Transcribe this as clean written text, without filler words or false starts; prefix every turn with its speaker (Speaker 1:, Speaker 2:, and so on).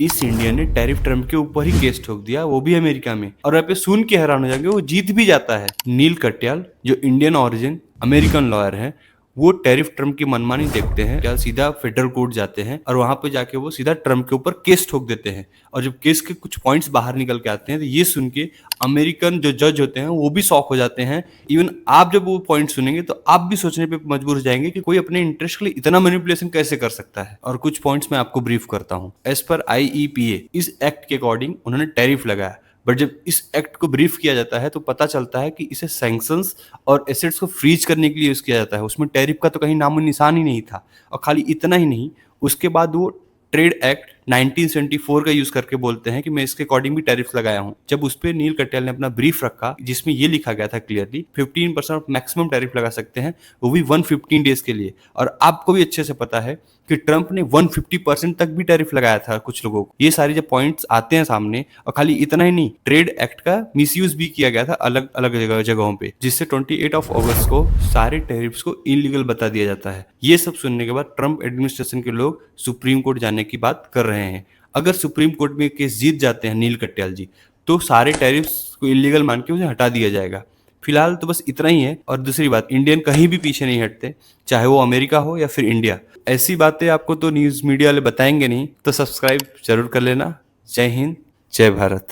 Speaker 1: इस इंडियन ने tariff Trump के ऊपर ही केस ठोक दिया, वो भी अमेरिका में। और आप ये सुन के हैरान हो जाएंगे, वो जीत भी जाता है। नील कटियाल जो इंडियन ओरिजिन अमेरिकन लॉयर हैं, वो टैरिफ ट्रम्प की मनमानी देखते हैं क्या, सीधा फेडरल कोर्ट जाते हैं और वहां पे जाके वो सीधा ट्रम्प के ऊपर केस ठोक देते हैं। और जब केस के कुछ पॉइंट्स बाहर निकल के आते हैं तो ये सुन के अमेरिकन जो जज होते हैं वो भी शॉक हो जाते हैं। इवन आप जब वो पॉइंट सुनेंगे तो आप भी सोचने पे मजबूर हो जाएंगे कि कोई अपने इंटरेस्ट के लिए इतना मैनिपुलेशन कैसे कर सकता है। और कुछ पॉइंट्स मैं आपको ब्रीफ करता हूँ। एज पर आईईपीए, इस एक्ट के अकॉर्डिंग उन्होंने टैरिफ लगाया, बट जब इस एक्ट को ब्रीफ किया जाता है तो पता चलता है कि इसे सैंक्शंस और एसेट्स को फ्रीज करने के लिए यूज किया जाता है। उसमें टैरिफ का तो कहीं नामो निशान ही नहीं था। और खाली इतना ही नहीं, उसके बाद वो ट्रेड एक्ट 1974 का यूज करके बोलते हैं कि मैं इसके अकॉर्डिंग भी टैरिफ लगाया हूं। जब उस पर नील कटियाल ने अपना ब्रीफ रखा जिसमें ये लिखा गया था क्लियरली 15% मैक्सिमम टैरिफ लगा सकते हैं, वो भी 115 डेज के लिए। और आपको भी अच्छे से पता है कि ट्रंप ने 150% तक भी टैरिफ लगाया था कुछ लोगों को। ये सारे जब पॉइंट्स आते हैं सामने, और खाली इतना ही नहीं, ट्रेड एक्ट का मिसयूज भी किया गया था अलग अलग जगहों पे, जिससे 28 ऑफ अगस्त को सारे टैरिफ्स को इलीगल बता दिया जाता है। ये सब सुनने के बाद ट्रंप एडमिनिस्ट्रेशन के लोग सुप्रीम कोर्ट जाने की बात कर रहे हैं। अगर सुप्रीम कोर्ट में केस जीत जाते हैं नील कटियाल जी, तो सारे टैरिफ्स को इलीगल मान के उन्हें हटा दिया जाएगा। फिलहाल तो बस इतना ही है। और दूसरी बात, इंडियन कहीं भी पीछे नहीं हटते, चाहे वो अमेरिका हो या फिर इंडिया। ऐसी बातें आपको तो न्यूज़ मीडिया वाले बताएंगे नहीं, तो सब्सक्राइब जरूर कर लेना। जय हिंद, जय भारत।